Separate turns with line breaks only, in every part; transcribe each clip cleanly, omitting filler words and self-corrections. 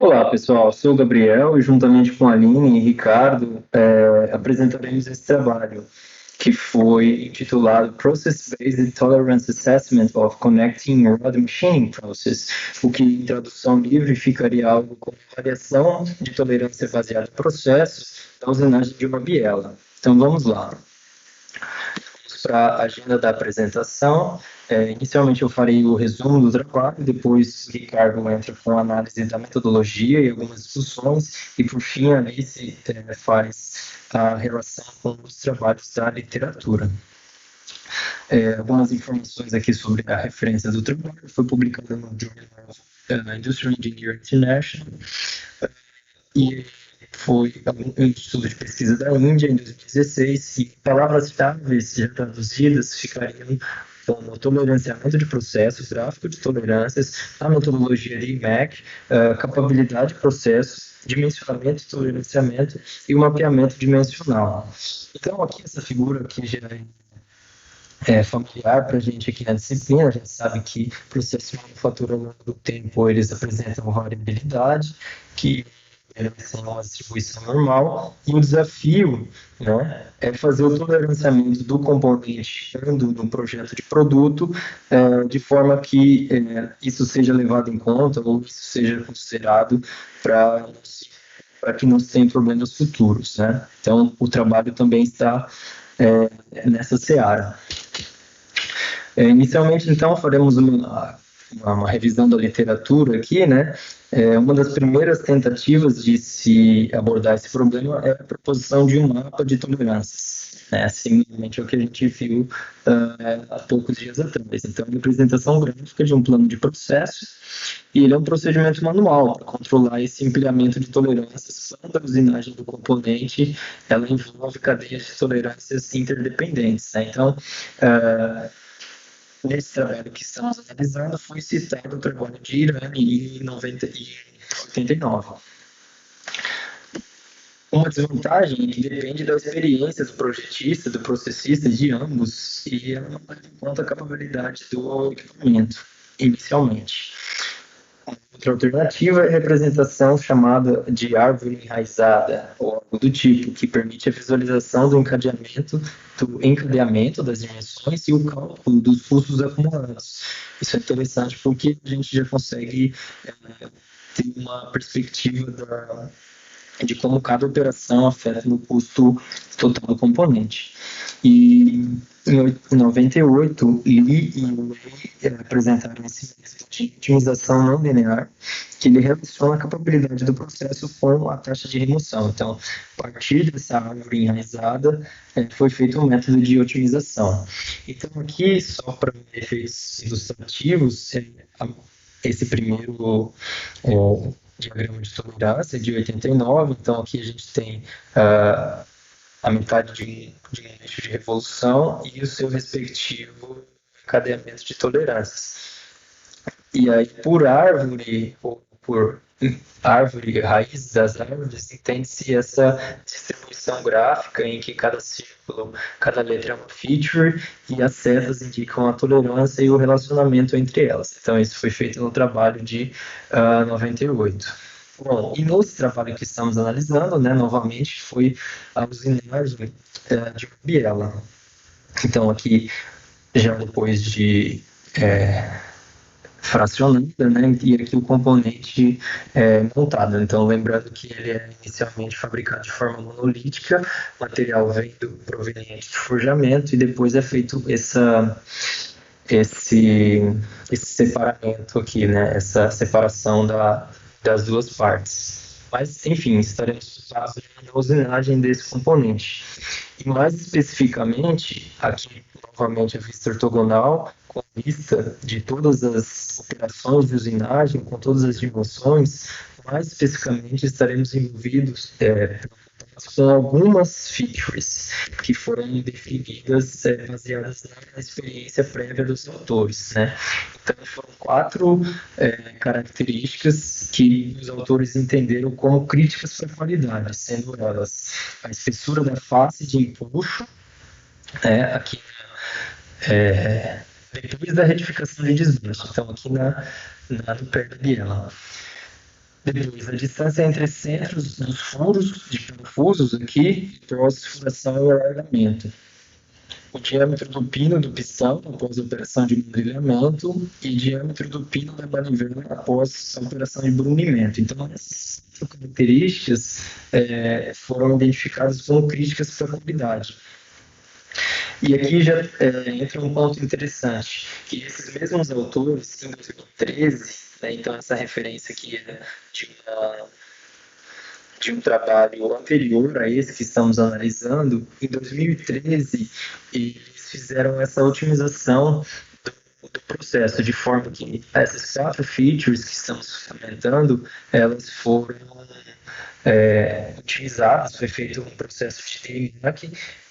Olá, pessoal. Sou o Gabriel e, juntamente com a Aline e Ricardo, apresentaremos esse trabalho, que foi intitulado Process-Based Tolerance Assessment of Connecting Rod Machining Process, o que, em tradução livre, ficaria algo como avaliação de tolerância baseada em processos da usinagem de uma biela. Então, vamos lá para a agenda da apresentação. Inicialmente eu farei o resumo do trabalho, depois o Ricardo entra com a análise da metodologia e algumas discussões, e por fim a Alice faz a relação com os trabalhos da literatura. Algumas informações aqui sobre a referência do trabalho. Foi publicado no Journal of Industrial Engineering International, e foi um estudo de pesquisa da Índia em 2016, e palavras-chave já traduzidas ficariam como toleranciamento de processos, gráfico de tolerâncias, a metodologia de IMEC, capabilidade de processos, dimensionamento e toleranciamento e o mapeamento dimensional. Então, aqui essa figura que já é familiar para a gente aqui na disciplina. A gente sabe que processos de manufatura ao longo do tempo eles apresentam variabilidade, que eles têm uma distribuição normal, e o desafio, né, é fazer o toleranciamento do componente no projeto de produto, de forma que isso seja levado em conta ou isso seja considerado para que não se tenha problemas futuros, né? Então, o trabalho também está nessa seara. Inicialmente, então, faremos uma revisão da literatura aqui, né? Uma das primeiras tentativas de se abordar esse problema é a proposição de um mapa de tolerâncias, né? Similarmente ao que a gente viu há poucos dias atrás. Então, a representação gráfica de um plano de processos, e ele é um procedimento manual para controlar esse empilhamento de tolerâncias. Quando a usinagem do componente ela envolve cadeias de tolerâncias interdependentes, né? Então, nesse trabalho que estamos analisando, foi citado o trabalho de Irani em 89. Uma desvantagem é que depende da experiência do projetista, do processista, de ambos, e ela não leva em conta a capabilidade do equipamento, inicialmente. Outra alternativa é a representação chamada de árvore enraizada, ou algo do tipo, que permite a visualização do encadeamento das dimensões e o cálculo dos custos acumulados. Isso é interessante porque a gente já consegue ter uma perspectiva de como cada operação afeta no custo total do componente. E em 98, Lee e Wei apresentaram esse método de otimização não linear, que ele relaciona a capabilidade do processo com a taxa de remoção. Então, a partir dessa árvore enraizada, foi feito um método de otimização. Então, aqui, só para efeitos ilustrativos, esse primeiro diagrama de tolerância de 89, então aqui a gente tem a metade de um eixo de revolução e o seu respectivo encadeamento de tolerâncias. E aí, por árvore, ou por árvore, raiz das árvores, entende-se essa distribuição gráfica em que cada círculo, cada letra é uma feature e as setas indicam a tolerância e o relacionamento entre elas. Então, isso foi feito no trabalho de 98. Bom, e nesse trabalho que estamos analisando, né, novamente, foi a usinagem de biela. Então, aqui, já depois de fracionada, né, e aqui o componente montado. Então, lembrando que ele é inicialmente fabricado de forma monolítica, o material vem proveniente de forjamento, e depois é feito esse separamento aqui, né, essa separação das duas partes. Mas, enfim, estaremos fazendo a usinagem desse componente. E mais especificamente, aqui novamente a vista ortogonal, com vista de todas as operações de usinagem, com todas as dimensões. Mais especificamente estaremos envolvidos com algumas features que foram definidas baseadas na experiência prévia dos autores, né? Então, foram 4 características que os autores entenderam como críticas para a qualidade, sendo elas a espessura da face de empuxo, aqui depois da retificação de desgaste, então aqui no pé da biela. Depois, a distância entre centros dos furos de parafusos aqui, pós-furação e alargamento. O diâmetro do pino do pistão após a operação de engatilhamento e diâmetro do pino da manivela após a operação de brunimento. Então, essas características foram identificadas como críticas para a qualidade. E aqui já entra um ponto interessante, que esses mesmos autores, em 2013, né, então essa referência aqui é de um trabalho anterior a esse que estamos analisando, em 2013, eles fizeram essa otimização do processo, de forma que essas 4 features que estamos comentando, elas foram utilizadas, foi feito um processo de DMARC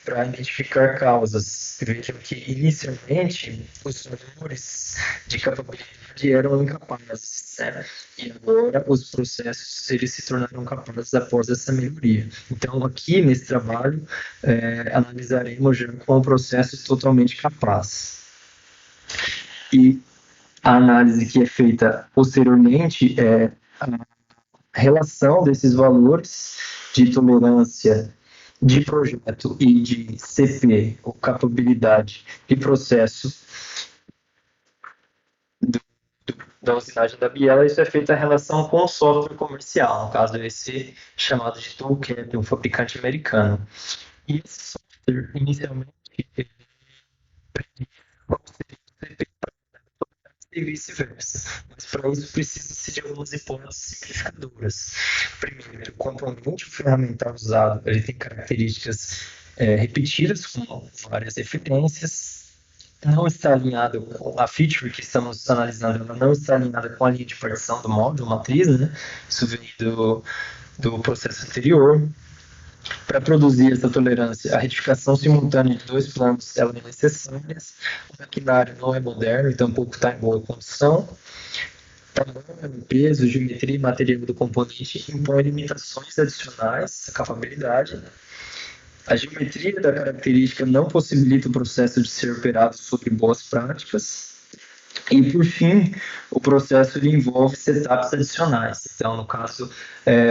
para identificar causas. Vejam que, inicialmente, os valores de capabilidade eram incapazes, né? E agora os processos eles se tornaram capazes após essa melhoria. Então, aqui nesse trabalho, analisaremos já com o processo totalmente capaz. E a análise que é feita posteriormente é a relação desses valores de tolerância de projeto e de CP, ou capabilidade de processo da usinagem da Biela, isso é feito a relação com o software comercial, no caso esse chamado de Toolcap, um fabricante americano. E esse software, inicialmente, ele qual seria o CP e vice-versa. Mas para isso precisa-se de algumas hipóteses simplificadoras. Primeiro, o componente ferramental usado ele tem características repetidas com várias referências, não está alinhado com a feature que estamos analisando, ela não está alinhada com a linha de partição do módulo matriz, né? Isso vem do processo anterior. Para produzir essa tolerância, a retificação simultânea de 2 planos ela é necessária. O maquinário não é moderno e tampouco está em boa condição. Tamanho, peso, geometria e material do componente impõem limitações adicionais à capabilidade. A geometria da característica não possibilita o processo de ser operado sobre boas práticas. E, por fim, o processo envolve setups adicionais. Então, no caso,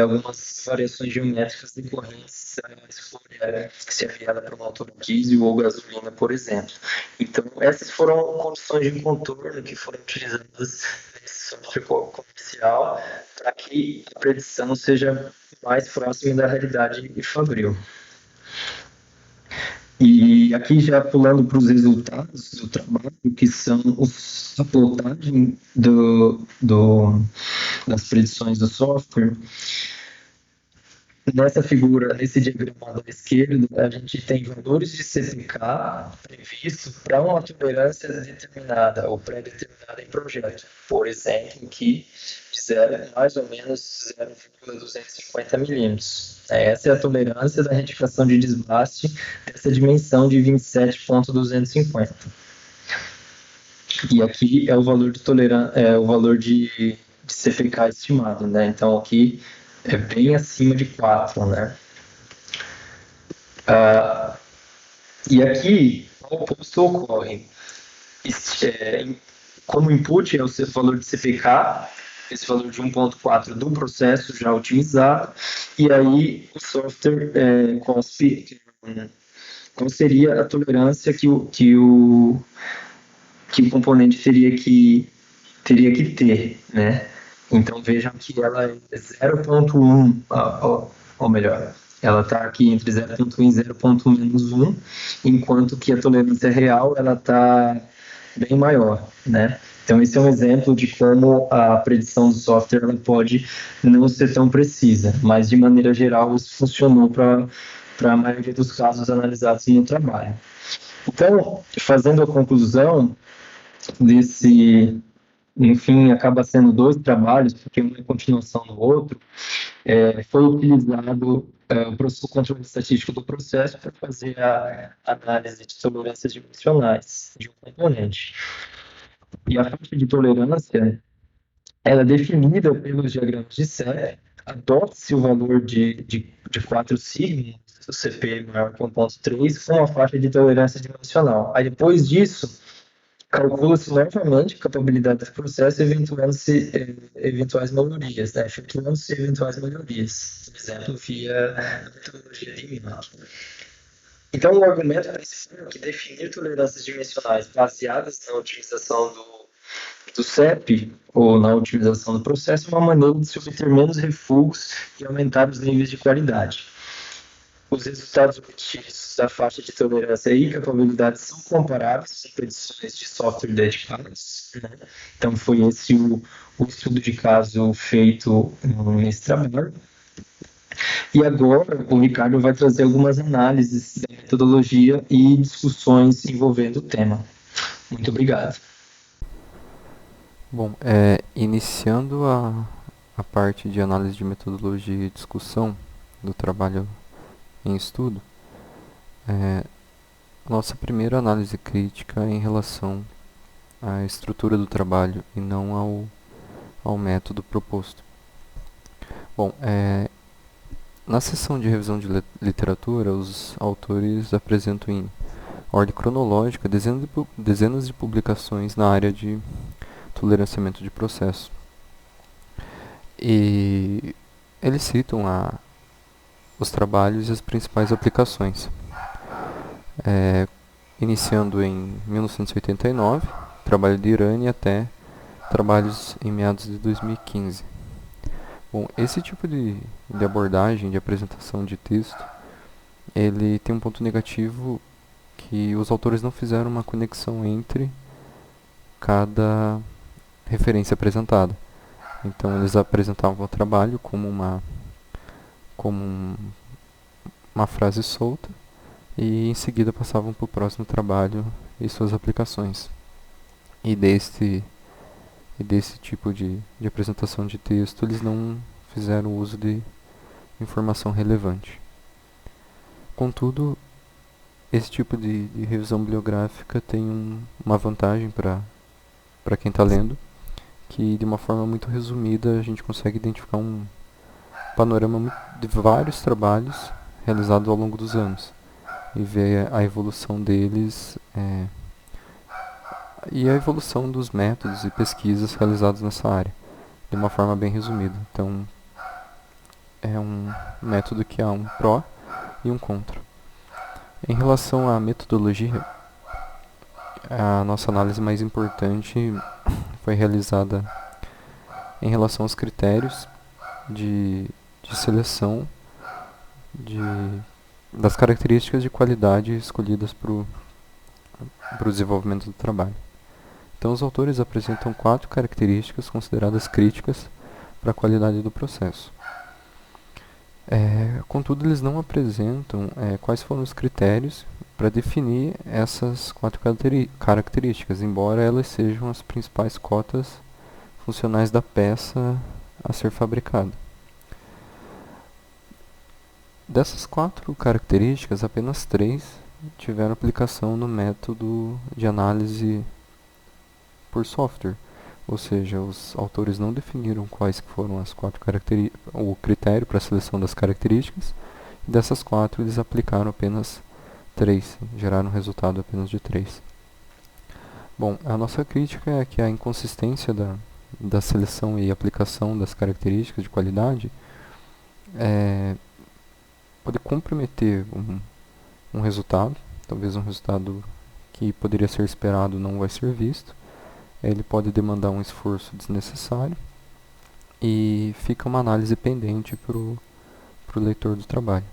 algumas variações geométricas decorrentes da escolha se a viela para uma altura diesel ou gasolina, por exemplo. Então, essas foram condições de contorno que foram utilizadas nesse software comercial para que a predição seja mais próxima da realidade de fabril. E aqui já pulando para os resultados do trabalho, que são a plotagem das predições do software. Nessa figura, nesse diagrama da esquerda, a gente tem valores de CPK previsto para uma tolerância determinada ou pré-determinada em projeto. Por exemplo, aqui de mais ou menos 0,250 milímetros. Essa é a tolerância da retificação de desbaste dessa dimensão de 27,250. E aqui é o valor de o valor de CPK estimado, né? Então aqui é bem acima de 4, né? E aqui o oposto ocorre. Como input é o valor de CPK, esse valor de 1.4 do processo já otimizado, e aí o software cospe qual seria a tolerância que o componente teria que ter, né? Então vejam que ela é 0.1, ou melhor, ela está aqui entre 0.1 e 0.-1, enquanto que a tolerância real ela está bem maior, né? Então esse é um exemplo de como a predição do software ela pode não ser tão precisa, mas de maneira geral isso funcionou para a maioria dos casos analisados no trabalho. Então, fazendo a conclusão desse, enfim, acaba sendo 2 trabalhos, porque um é continuação do outro, foi utilizado o controle estatístico do processo para fazer a análise de tolerâncias dimensionais de um componente. E a faixa de tolerância ela é definida pelos diagramas de CEP, adota-se o valor de 4 sigmas, o CP maior que 1.3, com a faixa de tolerância dimensional. Aí depois disso, Calcula-se novamente a capabilidade do processo, eventuando-se eventuais melhorias, né? Efetuando-se eventuais melhorias, por exemplo, via a metodologia de Mina. Então, o argumento principal é que definir tolerâncias dimensionais baseadas na otimização do CEP, ou na otimização do processo, é uma maneira de se obter menos refugos e aumentar os níveis de qualidade. Os resultados obtidos da faixa de tolerância e capabilidade são comparáveis com predições de software dedicados, né? Então, foi esse o estudo de caso feito nesse trabalho. E agora o Ricardo vai trazer algumas análises da metodologia e discussões envolvendo o tema. Muito obrigado.
Bom, iniciando a parte de análise de metodologia e discussão do trabalho em estudo, a nossa primeira análise crítica é em relação à estrutura do trabalho e não ao método proposto. Bom, na seção de revisão de literatura, os autores apresentam em ordem cronológica dezenas de publicações na área de toleranciamento de processo. E eles citam os trabalhos e as principais aplicações. Iniciando em 1989, trabalho de Irani, até trabalhos em meados de 2015. Bom, esse tipo de abordagem, de apresentação de texto, ele tem um ponto negativo, que os autores não fizeram uma conexão entre cada referência apresentada. Então eles apresentavam o trabalho como uma frase solta, e em seguida passavam para o próximo trabalho e suas aplicações. E desse tipo de apresentação de texto, eles não fizeram uso de informação relevante. Contudo, esse tipo de revisão bibliográfica tem uma vantagem para quem está lendo, que de uma forma muito resumida a gente consegue identificar um panorama de vários trabalhos realizados ao longo dos anos e ver a evolução deles e a evolução dos métodos e pesquisas realizados nessa área, de uma forma bem resumida. Então, é um método que há um pró e um contra. Em relação à metodologia, a nossa análise mais importante foi realizada em relação aos critérios de seleção das características de qualidade escolhidas para o desenvolvimento do trabalho. Então, os autores apresentam 4 características consideradas críticas para a qualidade do processo. Contudo, eles não apresentam quais foram os critérios para definir essas 4 características, embora elas sejam as principais cotas funcionais da peça a ser fabricada. Dessas 4 características, apenas 3 tiveram aplicação no método de análise por software, ou seja, os autores não definiram quais foram as 4 o critério para a seleção das características, e dessas 4 eles aplicaram apenas 3, geraram um resultado apenas de 3. Bom, a nossa crítica é que a inconsistência da seleção e aplicação das características de qualidade pode comprometer um resultado, talvez um resultado que poderia ser esperado não vai ser visto. Ele pode demandar um esforço desnecessário e fica uma análise pendente para o leitor do trabalho.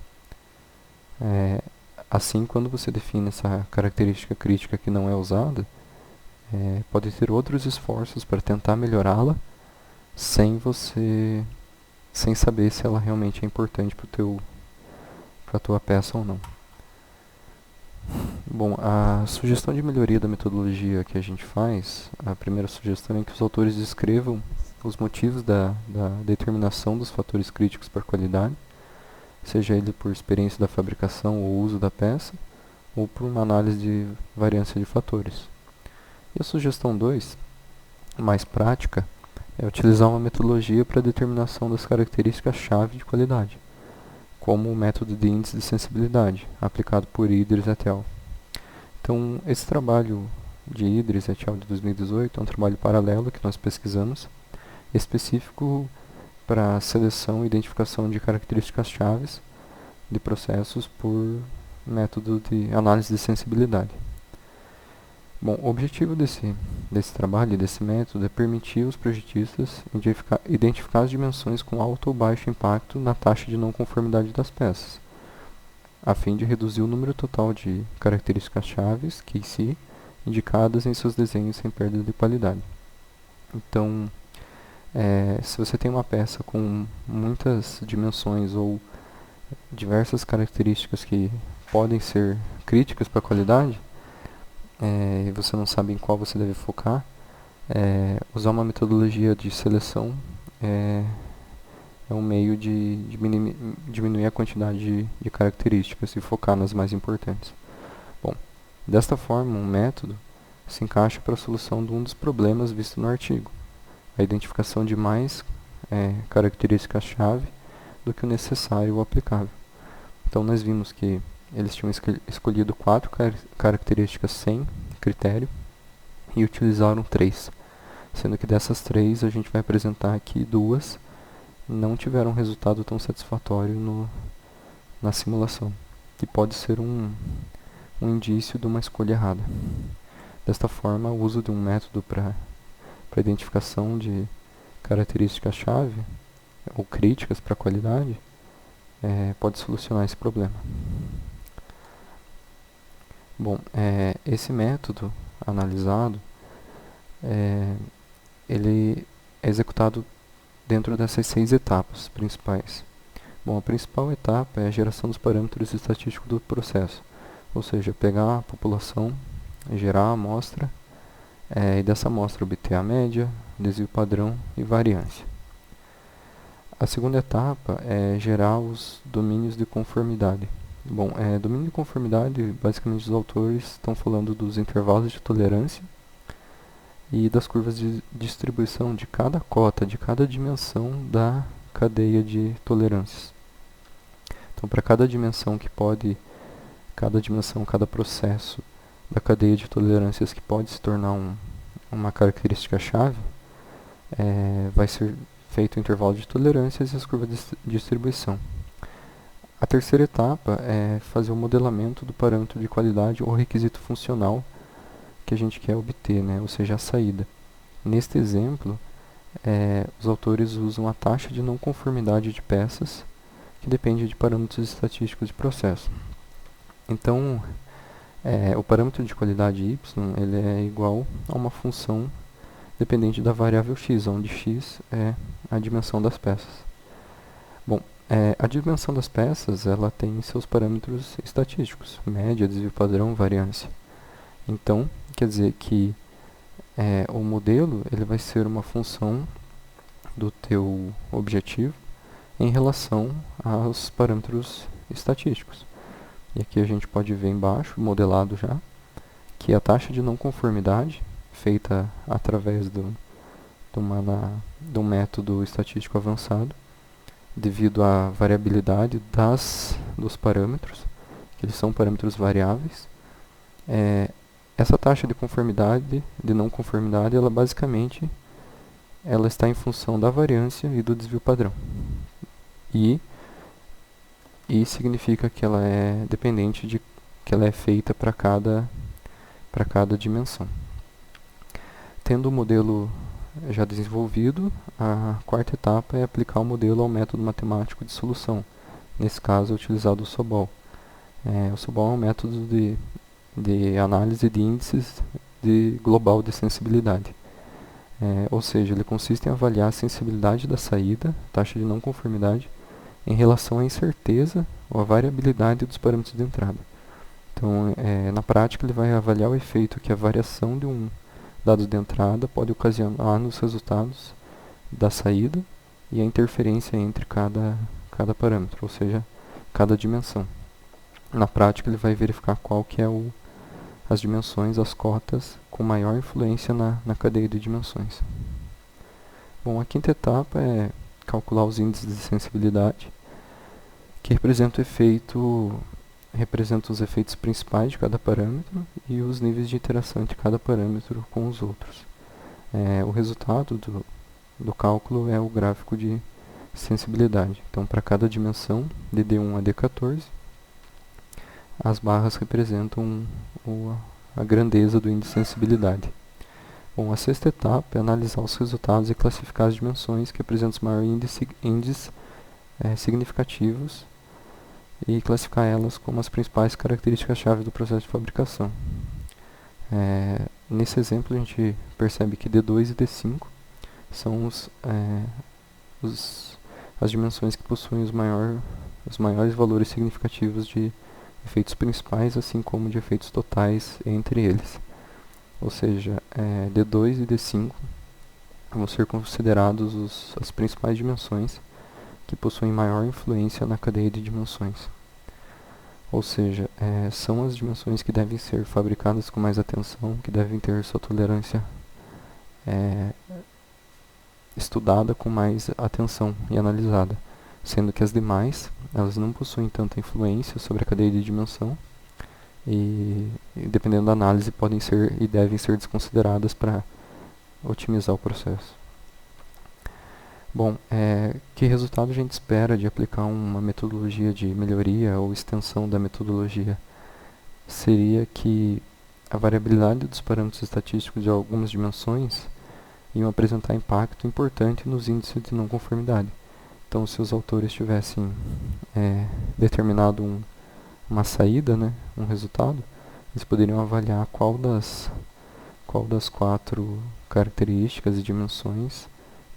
Assim, quando você define essa característica crítica que não é usada, pode ter outros esforços para tentar melhorá-la sem saber se ela realmente é importante para a tua peça ou não. Bom, a sugestão de melhoria da metodologia que a gente faz, a primeira sugestão é que os autores descrevam os motivos da determinação dos fatores críticos para a qualidade, seja ele por experiência da fabricação ou uso da peça, ou por uma análise de variância de fatores. E a sugestão 2, mais prática, é utilizar uma metodologia para a determinação das características-chave de qualidade, como o método de índice de sensibilidade, aplicado por Idris et al. Então, esse trabalho de Idris et al. De 2018, é um trabalho paralelo que nós pesquisamos, específico para seleção e identificação de características chaves de processos por método de análise de sensibilidade. Bom, o objetivo desse trabalho e desse método é permitir aos projetistas identificar as dimensões com alto ou baixo impacto na taxa de não conformidade das peças, a fim de reduzir o número total de características chaves, QC, indicadas em seus desenhos sem perda de qualidade. Então, se você tem uma peça com muitas dimensões ou diversas características que podem ser críticas para a qualidade, e você não sabe em qual você deve focar, usar uma metodologia de seleção é um meio de diminuir a quantidade de características e focar nas mais importantes. Bom, desta forma, um método se encaixa para a solução de um dos problemas visto no artigo, a identificação de mais características-chave do que o necessário ou aplicável. Então, nós vimos que eles tinham escolhido 4 características sem critério e utilizaram 3, sendo que dessas 3 a gente vai apresentar aqui 2 não tiveram um resultado tão satisfatório na simulação, que pode ser um indício de uma escolha errada. Desta forma, o uso de um método para identificação de características-chave ou críticas para a qualidade pode solucionar esse problema. Bom, esse método analisado, ele é executado dentro dessas 6 etapas principais. Bom, a principal etapa é a geração dos parâmetros estatísticos do processo, ou seja, pegar a população, gerar a amostra, e dessa amostra obter a média, desvio padrão e variância. A segunda etapa é gerar os domínios de conformidade. Bom, domínio de conformidade, basicamente os autores estão falando dos intervalos de tolerância e das curvas de distribuição de cada cota, de cada dimensão da cadeia de tolerâncias. Então, para cada dimensão, cada processo da cadeia de tolerâncias que pode se tornar uma característica-chave, vai ser feito o intervalo de tolerâncias e as curvas de distribuição. A terceira etapa é fazer o modelamento do parâmetro de qualidade ou requisito funcional que a gente quer obter, né? Ou seja, a saída. Neste exemplo, os autores usam a taxa de não conformidade de peças, que depende de parâmetros estatísticos de processo. Então, o parâmetro de qualidade y ele é igual a uma função dependente da variável x, onde x é a dimensão das peças. Bom, a dimensão das peças ela tem seus parâmetros estatísticos, média, desvio padrão, variância. Então, quer dizer que o modelo ele vai ser uma função do teu objetivo em relação aos parâmetros estatísticos. E aqui a gente pode ver embaixo, modelado já, que a taxa de não conformidade, feita através de um método estatístico avançado, devido à variabilidade dos parâmetros, que eles são parâmetros variáveis. Essa taxa de conformidade, de não conformidade, ela basicamente está em função da variância e do desvio padrão. E significa que ela é dependente de que ela é feita para cada dimensão. Tendo o modelo já desenvolvido, a quarta etapa é aplicar o modelo ao método matemático de solução. Nesse caso, é utilizado o SOBOL. O SOBOL é um método de análise de índices global de sensibilidade. Ou seja, ele consiste em avaliar a sensibilidade da saída, taxa de não conformidade, em relação à incerteza ou à variabilidade dos parâmetros de entrada. Então, na prática, ele vai avaliar o efeito que a variação de um dado de entrada pode ocasionar nos resultados da saída e a interferência entre cada parâmetro, ou seja, cada dimensão. Na prática, ele vai verificar qual que é as dimensões, as cotas com maior influência na cadeia de dimensões. Bom, a quinta etapa é calcular os índices de sensibilidade, que representa o efeito representa os efeitos principais de cada parâmetro e os níveis de interação entre cada parâmetro com os outros. O resultado do cálculo é o gráfico de sensibilidade. Então, para cada dimensão, de D1 a D14, as barras representam a grandeza do índice de sensibilidade. Bom, a sexta etapa é analisar os resultados e classificar as dimensões que apresentam os maiores índices significativos e classificar elas como as principais características-chave do processo de fabricação. Nesse exemplo, a gente percebe que D2 e D5 são as dimensões que possuem os maiores valores significativos de efeitos principais, assim como de efeitos totais entre eles. Ou seja, D2 e D5 vão ser considerados as principais dimensões que possuem maior influência na cadeia de dimensões. Ou seja, são as dimensões que devem ser fabricadas com mais atenção, que devem ter sua tolerância estudada com mais atenção e analisada, sendo que as demais, elas não possuem tanta influência sobre a cadeia de dimensão e dependendo da análise podem ser e devem ser desconsideradas para otimizar o processo. Bom, que resultado a gente espera de aplicar uma metodologia de melhoria ou extensão da metodologia? Seria que a variabilidade dos parâmetros estatísticos de algumas dimensões iam apresentar impacto importante nos índices de não conformidade. Então, se os autores tivessem determinado uma saída, um resultado, eles poderiam avaliar qual das 4 características e dimensões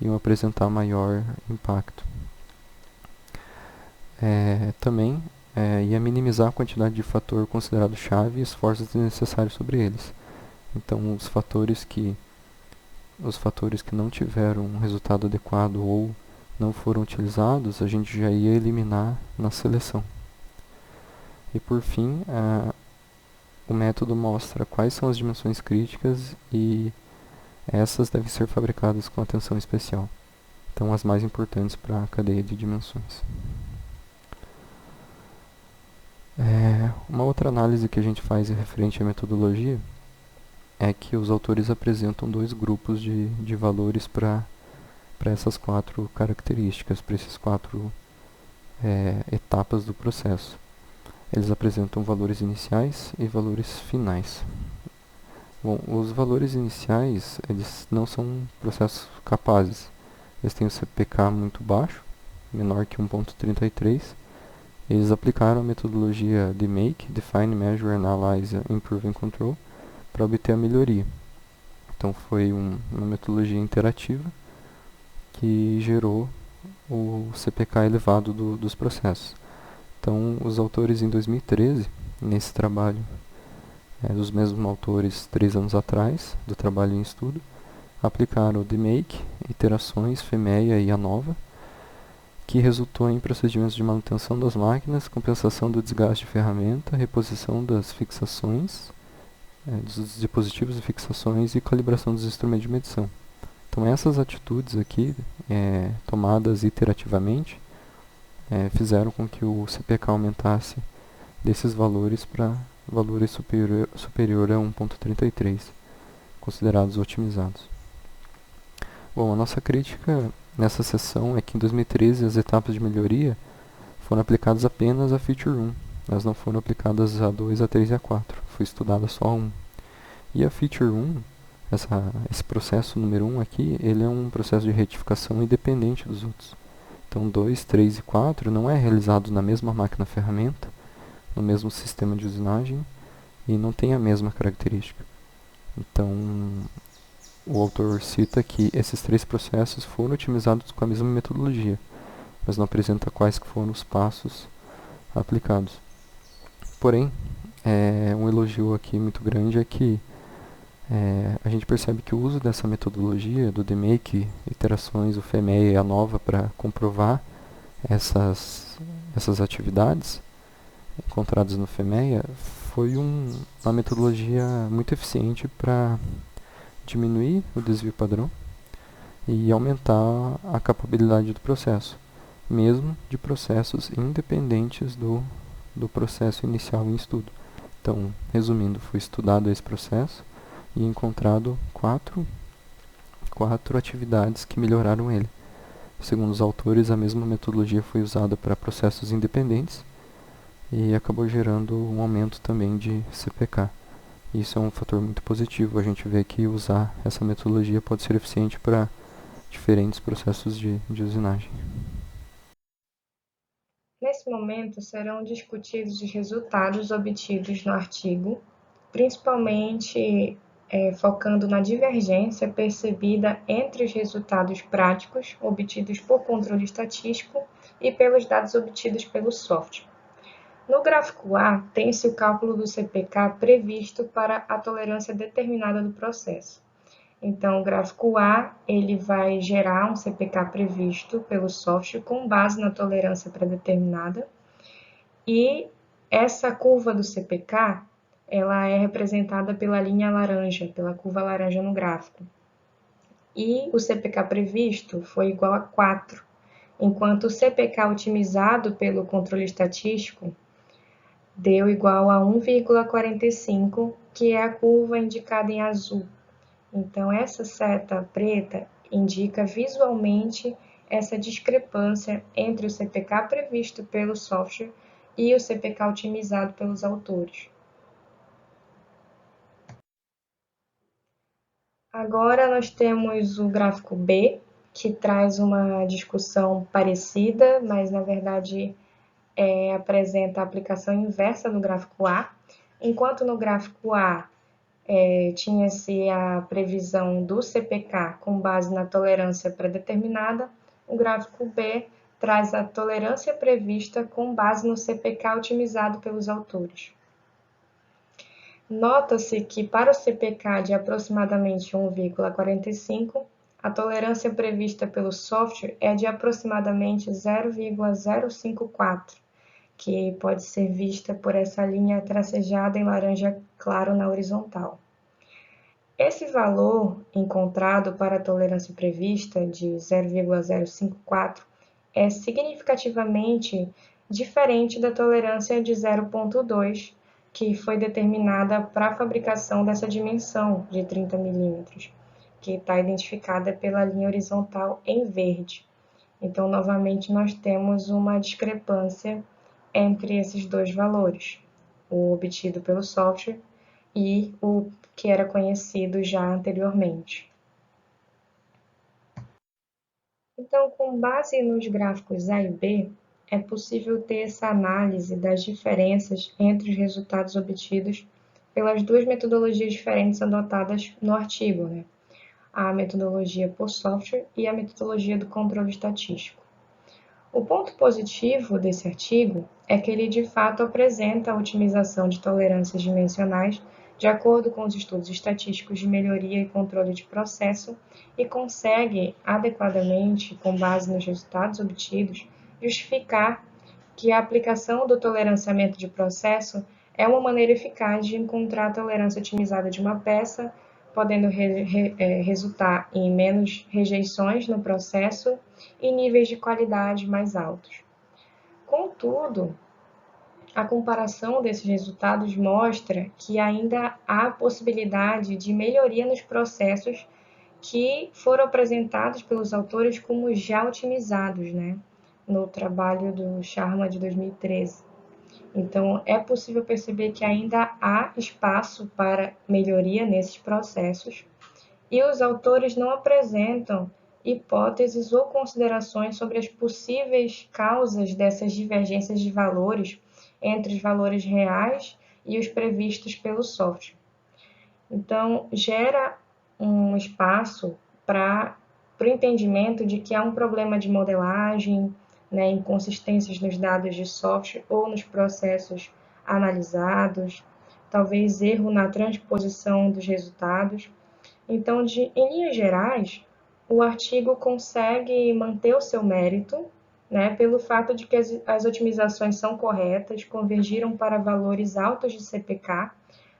iam apresentar maior impacto. Também ia minimizar a quantidade de fator considerado chave e esforços desnecessários sobre eles. Então, os fatores que não tiveram um resultado adequado ou não foram utilizados, a gente já ia eliminar na seleção. E por fim, o método mostra quais são as dimensões críticas e essas devem ser fabricadas com atenção especial. Então, as mais importantes para a cadeia de dimensões. Uma outra análise que a gente faz referente à metodologia é que os autores apresentam 2 grupos de valores para essas 4 características, para essas 4 etapas do processo. Eles apresentam valores iniciais e valores finais. Bom, os valores iniciais, eles não são processos capazes. Eles têm o CPK muito baixo, menor que 1.33. Eles aplicaram a metodologia de Make, Define, Measure, Analyze, Improve and Control para obter a melhoria. Então foi uma metodologia interativa que gerou o CPK elevado dos processos. Então, os autores em 2013, nesse trabalho, dos mesmos autores 3 anos atrás, do trabalho em estudo, aplicaram o DMake, iterações, FEMEA e ANOVA, que resultou em procedimentos de manutenção das máquinas, compensação do desgaste de ferramenta, reposição das fixações, dos dispositivos e fixações e calibração dos instrumentos de medição. Então, essas atitudes aqui, tomadas iterativamente, fizeram com que o CPK aumentasse desses valores para valores superior a 1.33, considerados otimizados. Bom, a nossa crítica nessa sessão é que em 2013 as etapas de melhoria foram aplicadas apenas a Feature 1, elas não foram aplicadas a 2, a 3 e a 4, foi estudada só a 1. E a Feature 1, esse processo número 1 aqui, ele é um processo de retificação independente dos outros. Então 2, 3 e 4 não é realizado na mesma máquina-ferramenta, no mesmo sistema de usinagem e não tem a mesma característica. Então, o autor cita que esses 3 processos foram otimizados com a mesma metodologia, mas não apresenta quais que foram os passos aplicados. Porém, um elogio aqui muito grande é que a gente percebe que o uso dessa metodologia do DMake, iterações, o FEMEA e a ANOVA para comprovar essas atividades encontradas no FEMEA foi uma metodologia muito eficiente para diminuir o desvio padrão e aumentar a capabilidade do processo, mesmo de processos independentes do processo inicial em estudo. Então, resumindo, foi estudado esse processo e encontrado quatro atividades que melhoraram ele. Segundo os autores, a mesma metodologia foi usada para processos independentes e acabou gerando um aumento também de CPK. Isso é um fator muito positivo. A gente vê que usar essa metodologia pode ser eficiente para diferentes processos de usinagem.
Nesse momento, serão discutidos os resultados obtidos no artigo, principalmente focando na divergência percebida entre os resultados práticos obtidos por controle estatístico e pelos dados obtidos pelo software. No gráfico A, tem-se o cálculo do CPK previsto para a tolerância determinada do processo. Então, o gráfico A, ele vai gerar um CPK previsto pelo software com base na tolerância pré-determinada. E essa curva do CPK, ela é representada pela linha laranja, pela curva laranja no gráfico. E o CPK previsto foi igual a 4, enquanto o CPK otimizado pelo controle estatístico deu igual a 1,45, que é a curva indicada em azul. Então, essa seta preta indica visualmente essa discrepância entre o CPK previsto pelo software e o CPK otimizado pelos autores. Agora nós temos o gráfico B, que traz uma discussão parecida, mas na verdade apresenta a aplicação inversa do gráfico A. Enquanto no gráfico A tinha-se a previsão do CPK com base na tolerância pré-determinada, o gráfico B traz a tolerância prevista com base no CPK otimizado pelos autores. Nota-se que para o CPK de aproximadamente 1,45, a tolerância prevista pelo software é de aproximadamente 0,054, que pode ser vista por essa linha tracejada em laranja claro na horizontal. Esse valor encontrado para a tolerância prevista de 0,054 é significativamente diferente da tolerância de 0,2, que foi determinada para a fabricação dessa dimensão de 30 milímetros, que está identificada pela linha horizontal em verde. Então, novamente, nós temos uma discrepância entre esses dois valores, o obtido pelo software e o que era conhecido já anteriormente. Então, com base nos gráficos A e B, é possível ter essa análise das diferenças entre os resultados obtidos pelas duas metodologias diferentes adotadas no artigo, né? A metodologia por software e a metodologia do controle estatístico. O ponto positivo desse artigo é que ele de fato apresenta a otimização de tolerâncias dimensionais de acordo com os estudos estatísticos de melhoria e controle de processo e consegue adequadamente, com base nos resultados obtidos, justificar que a aplicação do toleranciamento de processo é uma maneira eficaz de encontrar a tolerância otimizada de uma peça, podendo resultar em menos rejeições no processo e níveis de qualidade mais altos. Contudo, a comparação desses resultados mostra que ainda há possibilidade de melhoria nos processos que foram apresentados pelos autores como já otimizados, né? No trabalho do Sharma de 2013. Então, é possível perceber que ainda há espaço para melhoria nesses processos e os autores não apresentam hipóteses ou considerações sobre as possíveis causas dessas divergências de valores entre os valores reais e os previstos pelo software. Então, gera um espaço para o entendimento de que há um problema de modelagem, né, inconsistências nos dados de software ou nos processos analisados, talvez erro na transposição dos resultados. Então, em linhas gerais, o artigo consegue manter o seu mérito, né, pelo fato de que as otimizações são corretas, convergiram para valores altos de CPK,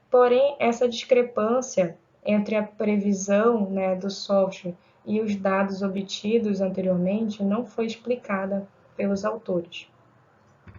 porém, essa discrepância entre a previsão, né, do software e os dados obtidos anteriormente não foi explicada pelos autores.